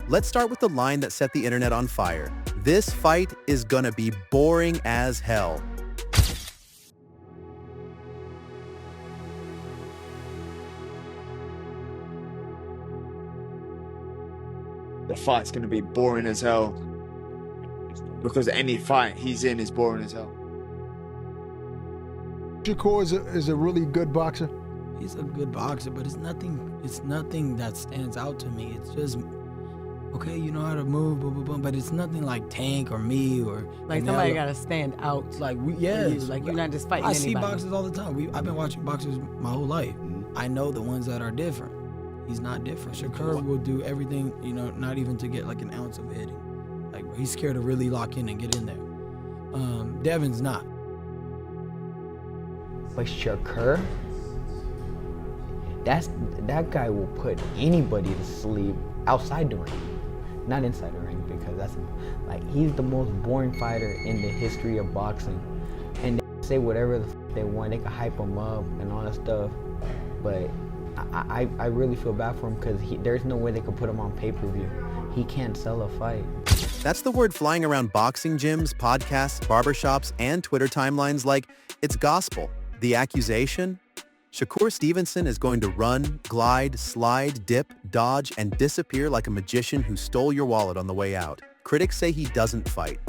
Let's start with the line that set the internet on fire. This fight is gonna be boring as hell. The fight's going to be boring as hell. Because any fight he's in is boring as hell. Shakur is a really good boxer. He's a good boxer, but it's nothing that stands out to me. It's just, okay, you know how to move, boom, boom, boom, but it's nothing like Tank or me or like somebody got to stand out. Like like you're not just fighting I anybody. see boxers all the time. I've been watching boxers my whole life. I know the ones that are different. He's not different. Shakur will do everything, you know, not even to get like an ounce of hitting. Like he's scared to really lock in and get in there. Devin's not. But Shakur, that guy will put anybody to sleep outside the ring, not inside the ring, because that's like he's the most boring fighter in the history of boxing. And they say whatever they want, they can hype him up and all that stuff, but I really feel bad for him because there's no way they could put him on pay-per-view. He can't sell a fight. That's the word flying around boxing gyms, podcasts, barbershops, and Twitter timelines like it's gospel. The accusation? Shakur Stevenson is going to run, glide, slide, dip, dodge, and disappear like a magician who stole your wallet on the way out. Critics say he doesn't fight.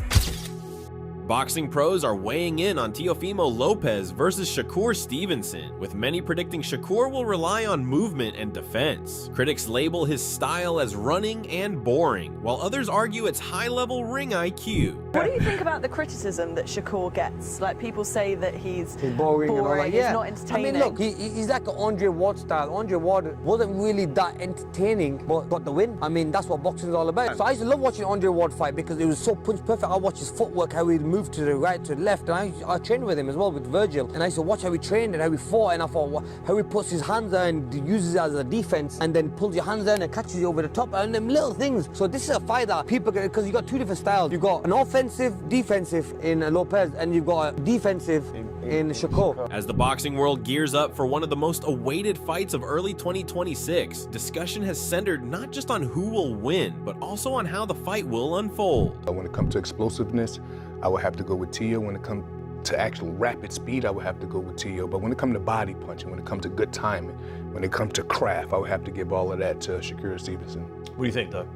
Boxing pros are weighing in on Teofimo Lopez versus Shakur Stevenson, with many predicting Shakur will rely on movement and defense. Critics label his style as running and boring, while others argue it's high-level ring IQ. What do you think about the criticism that Shakur gets? Like people say that he's boring and all that. he's not entertaining. I mean, look, he's like an Andre Ward style. Andre Ward wasn't really that entertaining, but got the win. I mean, that's what boxing is all about. So I used to love watching Andre Ward fight because it was so punch perfect. I watched his footwork, how he moved to the right, to the left, and I trained with him as well, with Virgil, and I used to watch how he trained and how he fought, and I thought how he puts his hands there and uses it as a defense, and then pulls your hands down and catches you over the top, and them little things. So this is a fight that people get, because you got two different styles. You've got an offensive, defensive in Lopez, and you've got a defensive in Shakur. As the boxing world gears up for one of the most awaited fights of early 2026, discussion has centered not just on who will win, but also on how the fight will unfold. When it comes to explosiveness, I would have to go with Teo. When it comes to actual rapid speed, I would have to go with Teo. But when it comes to body punching, when it comes to good timing, when it comes to craft, I would have to give all of that to Shakur Stevenson. What do you think, Doug?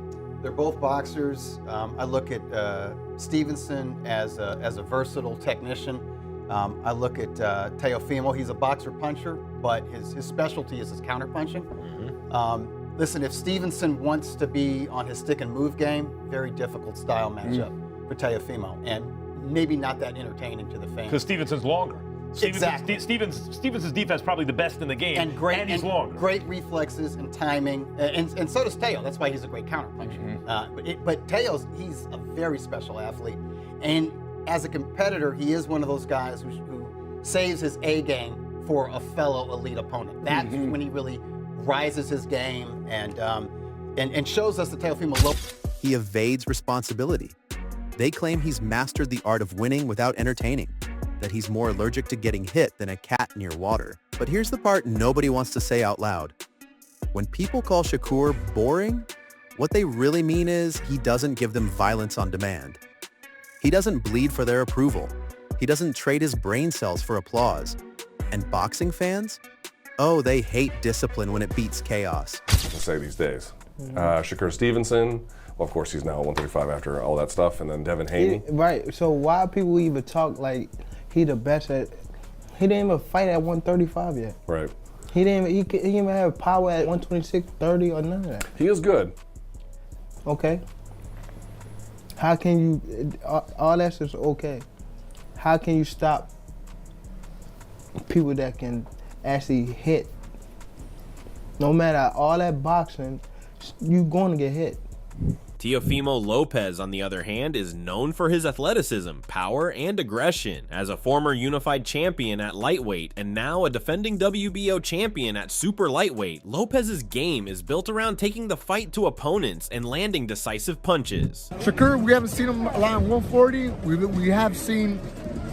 They're both boxers. I look at Stevenson as a versatile technician. I look at Teofimo. He's a boxer puncher, but his specialty is his counter punching. Listen, if Stevenson wants to be on his stick and move game, very difficult style matchup for Teofimo, and maybe not that entertaining to the fans. Because Stevenson's longer. Exactly. Stevenson's defense probably the best in the game, and he's longer. Great reflexes and timing, and so does Teo. That's why he's a great counter puncher. But Teo's, he's a very special athlete, and as a competitor, he is one of those guys who saves his A game for a fellow elite opponent. That's when he really rises his game and shows us that Teofimo Lopez. He evades responsibility. They claim he's mastered the art of winning without entertaining, that he's more allergic to getting hit than a cat near water. But here's the part nobody wants to say out loud. When people call Shakur boring, what they really mean is he doesn't give them violence on demand. He doesn't bleed for their approval. He doesn't trade his brain cells for applause. And boxing fans? Oh, they hate discipline when it beats chaos. I say these days. Shakur Stevenson, well, of course, he's now 135 after all that stuff, and then Devin Haney. Right, so why people even talk like he the best at, he didn't even fight at 135 yet. Right. He didn't even have power at 126, 30, or none of that. He is good. Okay. How can you, all that's just okay. How can you stop people that can actually hit? No matter all that boxing, you're going to get hit. Teofimo Lopez, on the other hand, is known for his athleticism, power, and aggression. As a former unified champion at lightweight and now a defending WBO champion at super lightweight, Lopez's game is built around taking the fight to opponents and landing decisive punches. Shakur, we haven't seen him around 140. We have seen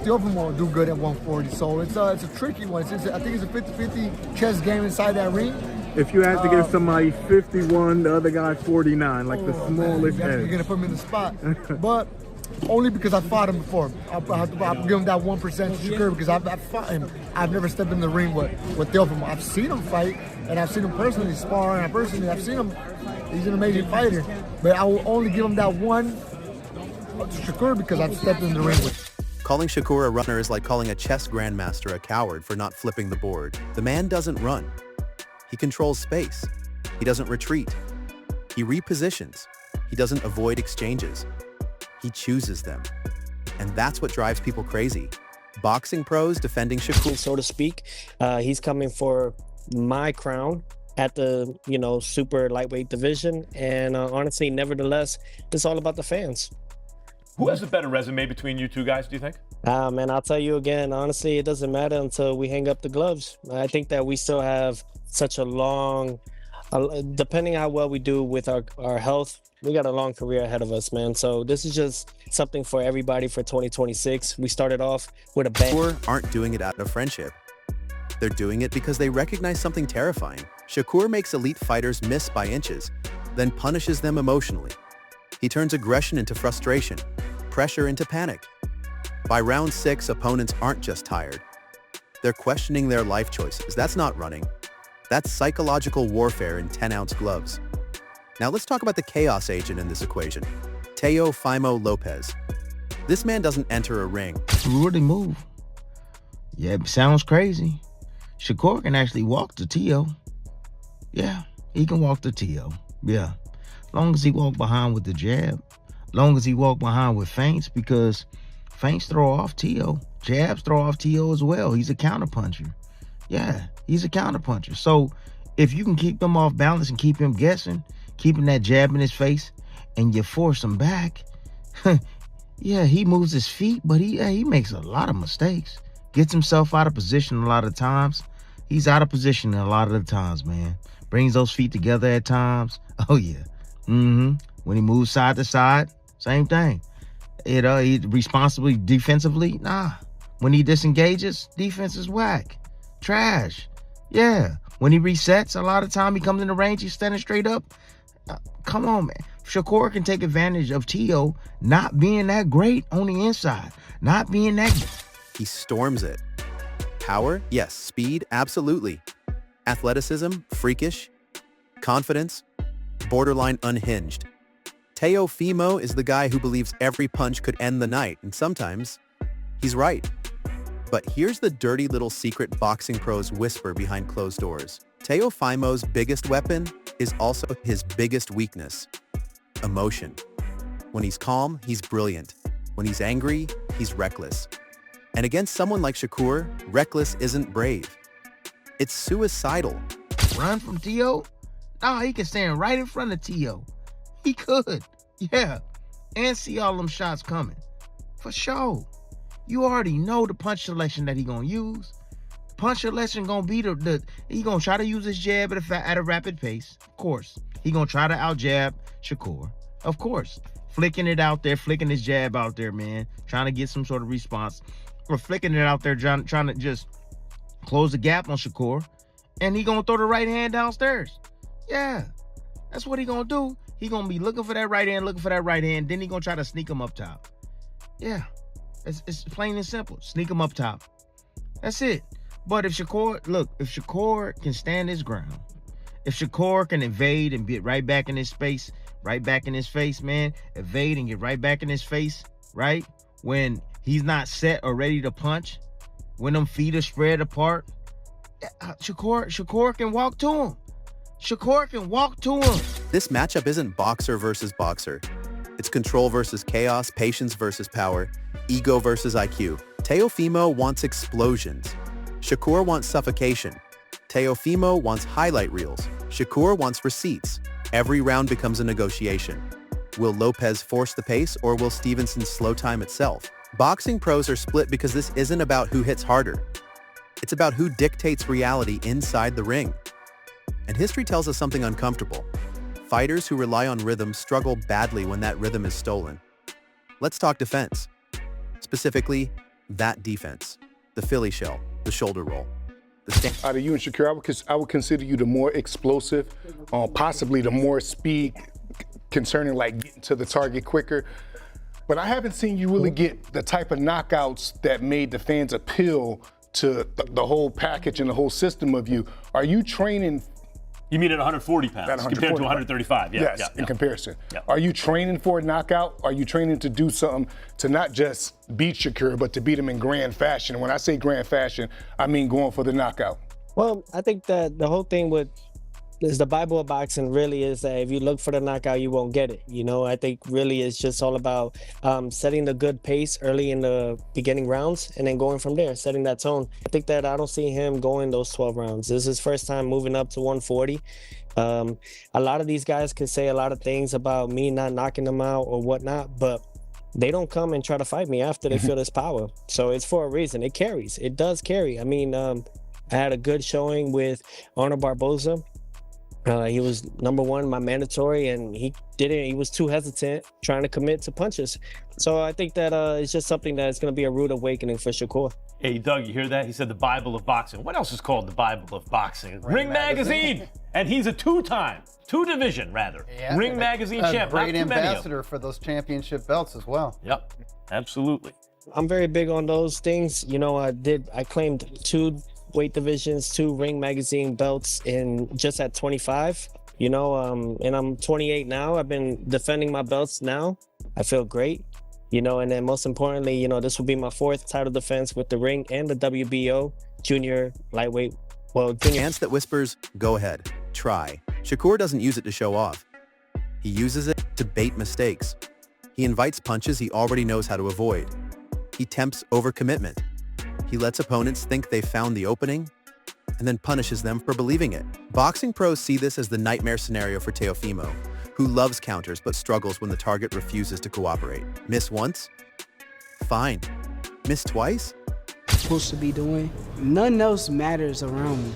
Teofimo do good at 140, so it's a tricky one. I think it's a 50-50 chess game inside that ring. if you had to give somebody 51, the other guy 49, like the smallest You're edge. gonna put me in the spot, but only because I fought him before. I'll give him that 1% to Shakur because I've fought him. I've never stepped in the ring with Teofimo. I've seen him fight, and I've seen him personally spar, and I've seen him. He's an amazing fighter, but I will only give him that one to Shakur because I've stepped in the ring with him. Calling Shakur a runner is like calling a chess grandmaster a coward for not flipping the board. The man doesn't run. He controls space. He doesn't retreat. He repositions. He doesn't avoid exchanges. He chooses them. And that's what drives people crazy. Boxing pros defending Shakur, so to speak. He's coming for my crown at the, super lightweight division. And honestly, nevertheless, it's all about the fans. Who has a better resume between you two guys, do you think? Man, I'll tell you again, honestly, it doesn't matter until we hang up the gloves. I think that we still have such a long, depending how well we do with our health, we got a long career ahead of us, man. So this is just something for everybody for 2026. We started off with a bang. Shakur aren't doing it out of friendship. They're doing it because they recognize something terrifying. Shakur makes elite fighters miss by inches, then punishes them emotionally. He turns aggression into frustration, pressure into panic. By round 6, opponents aren't just tired. They're questioning their life choices. That's not running. That's psychological warfare in 10-ounce gloves. Now let's talk about the chaos agent in this equation, Teofimo Lopez. This man doesn't enter a ring. Really move. Yeah, it sounds crazy. Shakur can actually walk to Teo. Yeah, he can walk to Teo. Yeah. Long as he walk behind with the jab, long as he walk behind with feints, because feints throw off Teo. Jabs throw off Teo as well. He's a counterpuncher. Yeah, he's a counterpuncher. So if you can keep him off balance and keep him guessing, keeping that jab in his face, and you force him back, yeah, he moves his feet, but he makes a lot of mistakes. Gets himself out of position a lot of times. He's out of position a lot of the times, man. Brings those feet together at times. Oh, yeah. When he moves side to side, same thing. He responsibly defensively, nah. When he disengages, defense is whack. Trash. Yeah. When he resets, a lot of time he comes in the range, he's standing straight up. Come on, man. Shakur can take advantage of Teo not being that great on the inside. Not being that. He storms it. Power? Yes. Speed? Absolutely. Athleticism? Freakish. Confidence? Borderline unhinged. Teofimo is the guy who believes every punch could end the night, and sometimes he's right. But here's the dirty little secret boxing pros whisper behind closed doors. Teofimo's biggest weapon is also his biggest weakness: emotion. When he's calm, he's brilliant. When he's angry, he's reckless. And against someone like Shakur, reckless isn't brave. It's suicidal. Run from Teo? Nah, he can stand right in front of Teo. He could, yeah. And see all them shots coming. For sure. You already know the punch selection that he gonna use. Punch selection gonna be he gonna try to use his jab at a rapid pace. Of course. He gonna try to out-jab Shakur. Of course. Flicking it out there, flicking his jab out there, man. Trying to get some sort of response. Or flicking it out there, trying to just close the gap on Shakur. And he gonna throw the right hand downstairs. Yeah, that's what he gonna do. He gonna be looking for that right hand, then he gonna try to sneak him up top. Yeah, it's plain and simple. Sneak him up top. That's it. But if Shakur can stand his ground, if Shakur can evade and get right back in his space, right back in his face, man, evade and get right back in his face, right? When he's not set or ready to punch, when them feet are spread apart, Shakur can walk to him. Shakur can walk to him. This matchup isn't boxer versus boxer. It's control versus chaos, patience versus power, ego versus IQ. Teofimo wants explosions. Shakur wants suffocation. Teofimo wants highlight reels. Shakur wants receipts. Every round becomes a negotiation. Will Lopez force the pace, or will Stevenson slow time itself? Boxing pros are split because this isn't about who hits harder. It's about who dictates reality inside the ring. And history tells us something uncomfortable. Fighters who rely on rhythm struggle badly when that rhythm is stolen. Let's talk defense. Specifically, that defense. The Philly shell, the shoulder roll. Out of you and Shakur, I would consider you the more explosive, possibly the more speed concerning like getting to the target quicker. But I haven't seen you really get the type of knockouts that made the fans appeal to the whole package and the whole system of you. Are you training? You mean at 140 pounds compared to 135? Yeah, yes, in comparison. Yeah. Are you training for a knockout? Are you training to do something to not just beat Shakur, but to beat him in grand fashion? When I say grand fashion, I mean going for the knockout. Well, I think that the whole thing is the Bible of boxing really is that if you look for the knockout, you won't get it. You know, I think really it's just all about setting the good pace early in the beginning rounds and then going from there, setting that tone. I think that I don't see him going those 12 rounds. This is his first time moving up to 140. A lot of these guys can say a lot of things about me not knocking them out or whatnot, but they don't come and try to fight me after they feel this power. So it's for a reason. It carries. It does carry. I mean, I had a good showing with Arnold Barboza. He was #1, my mandatory, and he was too hesitant trying to commit to punches. So I think that it's just something that's going to be a rude awakening for Shakur. Hey, Doug, you hear that? He said the Bible of boxing. What else is called the Bible of boxing? Ring Magazine. And he's a two-division Ring Magazine champ. Great ambassador for those championship belts as well. Yep, absolutely. I'm very big on those things. You know, I claimed 2 weight divisions, 2 Ring Magazine belts just at 25, you know, and I'm 28 now. I've been defending my belts now. I feel great, you know, and then most importantly, you know, this will be my 4th title defense with the Ring and the WBO junior lightweight. Well, chance that whispers, go ahead, try. Shakur doesn't use it to show off. He uses it to bait mistakes. He invites punches he already knows how to avoid. He tempts overcommitment. He lets opponents think they've found the opening and then punishes them for believing it. Boxing pros see this as the nightmare scenario for Teofimo, who loves counters but struggles when the target refuses to cooperate. Miss once? Fine. Miss twice? Supposed to be doing. Nothing else matters around me.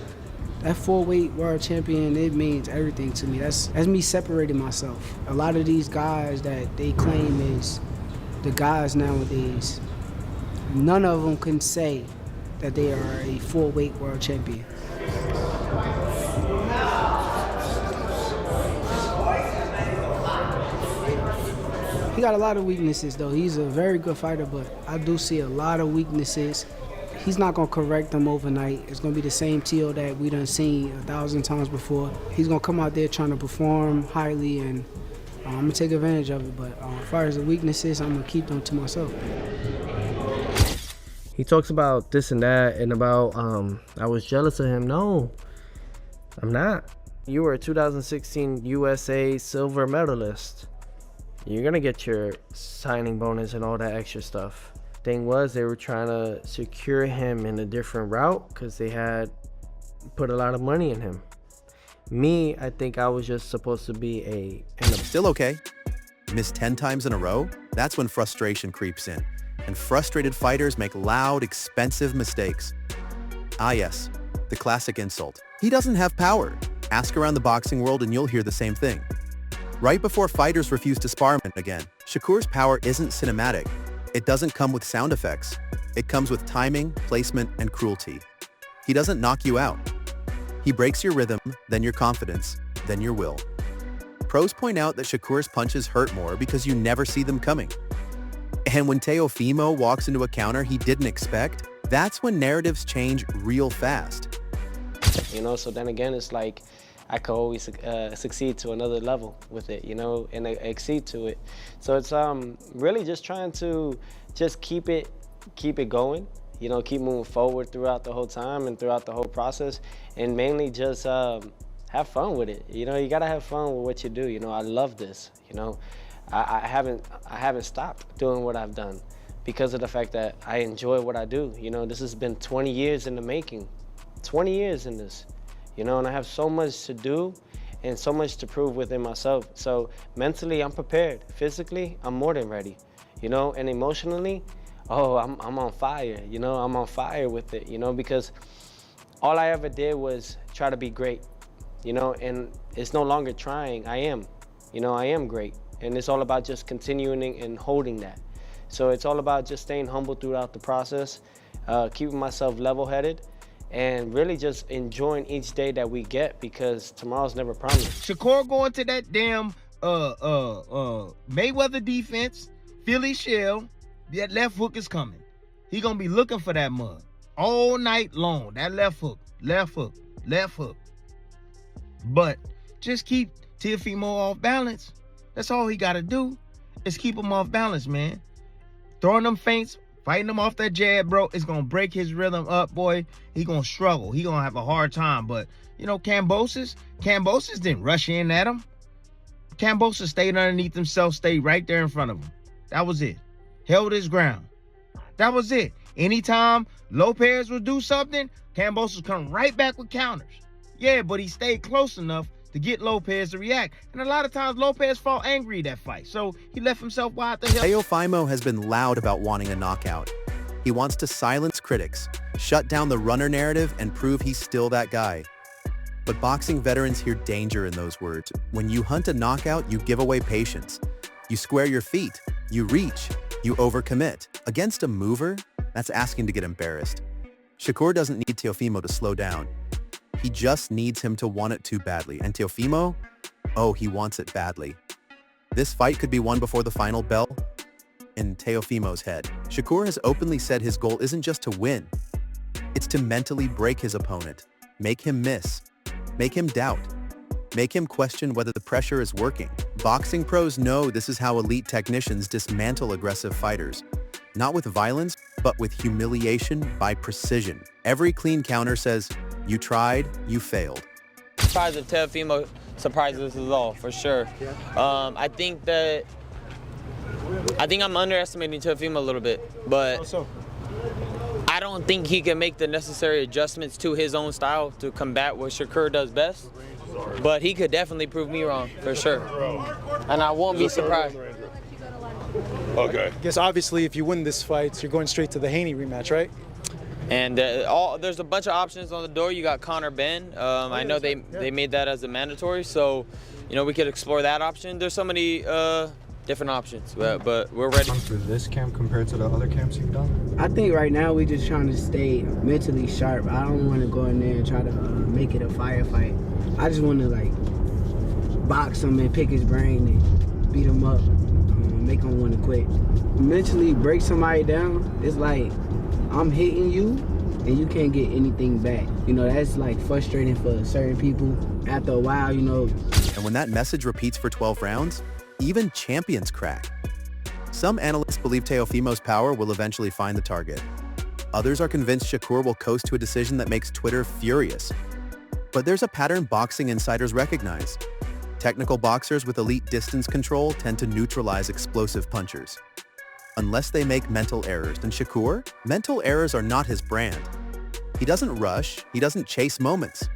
That 4-weight world champion, it means everything to me. That's me separating myself. A lot of these guys that they claim is the guys nowadays, none of them can say that they are a 4-weight world champion. He got a lot of weaknesses, though. He's a very good fighter, but I do see a lot of weaknesses. He's not going to correct them overnight. It's going to be the same Teo that we done seen 1,000 times before. He's going to come out there trying to perform highly, and I'm going to take advantage of it. But as far as the weaknesses, I'm going to keep them to myself. He talks about this and that and about I was jealous of him. No, I'm not. You were a 2016 USA silver medalist. You're gonna get your signing bonus and all that extra stuff. Thing was, they were trying to secure him in a different route because they had put a lot of money in him. Me, I think I was just supposed to be Still okay. Miss 10 times in a row? That's when frustration creeps in. And frustrated fighters make loud, expensive mistakes. Ah yes, the classic insult. He doesn't have power. Ask around the boxing world and you'll hear the same thing. Right before fighters refuse to spar him again, Shakur's power isn't cinematic. It doesn't come with sound effects. It comes with timing, placement, and cruelty. He doesn't knock you out. He breaks your rhythm, then your confidence, then your will. Pros point out that Shakur's punches hurt more because you never see them coming. And when Teofimo walks into a counter he didn't expect, that's when narratives change real fast. You know, so then again, it's like I could always succeed to another level with it, you know, and exceed to it. So it's really just trying to just keep it going, you know, keep moving forward throughout the whole time and throughout the whole process, and mainly just have fun with it. You know, you gotta have fun with what you do. You know, I love this. You know, I haven't stopped doing what I've done because of the fact that I enjoy what I do. You know, this has been 20 years in the making, 20 years in this. You know, and I have so much to do and so much to prove within myself. So mentally, I'm prepared. Physically, I'm more than ready. You know, and emotionally, oh, I'm on fire. You know, I'm on fire with it, you know, because all I ever did was try to be great, you know, and it's no longer trying. I am, you know, I am great. And it's all about just continuing and holding that. So it's all about just staying humble throughout the process, keeping myself level-headed, and really just enjoying each day that we get, because tomorrow's never promised. Shakur going to that damn Mayweather defense, Philly shell. That left hook is coming. He gonna be looking for that mug all night long. That left hook, left hook, left hook. But just keep Teofimo off balance. That's all he gotta do, is keep him off balance, man. Throwing them feints, fighting him off that jab, bro, it's gonna break his rhythm up, boy. He gonna struggle. He gonna have a hard time. But, you know, Kambosos didn't rush in at him. Kambosos stayed underneath himself, stayed right there in front of him. That was it. Held his ground. That was it. Anytime Lopez would do something, Kambosos come right back with counters. Yeah, but he stayed close enough to get Lopez to react. And a lot of times Lopez fought angry that fight, so he left himself wide the hell. Teofimo has been loud about wanting a knockout. He wants to silence critics, shut down the runner narrative, and prove he's still that guy. But boxing veterans hear danger in those words. When you hunt a knockout, you give away patience. You square your feet, you reach, you overcommit. Against a mover, that's asking to get embarrassed. Shakur doesn't need Teofimo to slow down. He just needs him to want it too badly. And Teofimo, oh, he wants it badly. This fight could be won before the final bell in Teofimo's head. Shakur has openly said his goal isn't just to win. It's to mentally break his opponent, make him miss, make him doubt, make him question whether the pressure is working. Boxing pros know this is how elite technicians dismantle aggressive fighters. Not with violence, but with humiliation by precision. Every clean counter says, you tried, you failed. Surprised if Teofimo surprises us all, for sure. I think I'm underestimating Teofimo a little bit, but I don't think he can make the necessary adjustments to his own style to combat what Shakur does best. But he could definitely prove me wrong, for sure. And I won't be surprised. Okay. I guess obviously if you win this fight, you're going straight to the Haney rematch, right? And there's a bunch of options on the door. You got Conor Ben. I know they made that as a mandatory, so you know we could explore that option. There's so many different options, but we're ready. For this camp compared to the other camps you've done? I think right now we're just trying to stay mentally sharp. I don't want to go in there and try to make it a firefight. I just want to like box him and pick his brain and beat him up, make him want to quit. Mentally break somebody down, it's like I'm hitting you and you can't get anything back. You know, that's like frustrating for certain people. After a while, you know. And when that message repeats for 12 rounds, even champions crack. Some analysts believe Teofimo's power will eventually find the target. Others are convinced Shakur will coast to a decision that makes Twitter furious. But there's a pattern boxing insiders recognize. Technical boxers with elite distance control tend to neutralize explosive punchers. Unless they make mental errors. And Shakur, mental errors are not his brand. He doesn't rush, he doesn't chase moments.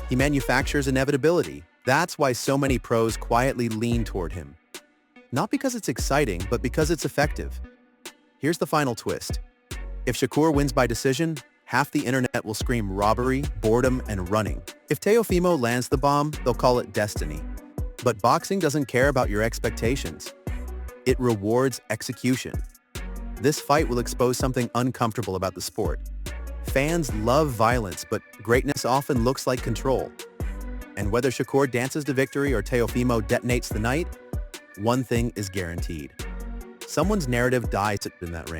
He manufactures inevitability. That's why so many pros quietly lean toward him. Not because it's exciting, but because it's effective. Here's the final twist. If Shakur wins by decision, half the internet will scream robbery, boredom, and running. If Teofimo lands the bomb, they'll call it destiny. But boxing doesn't care about your expectations. It rewards execution. This fight will expose something uncomfortable about the sport. Fans love violence, but greatness often looks like control. And whether Shakur dances to victory or Teofimo detonates the night, one thing is guaranteed. Someone's narrative dies in that ring.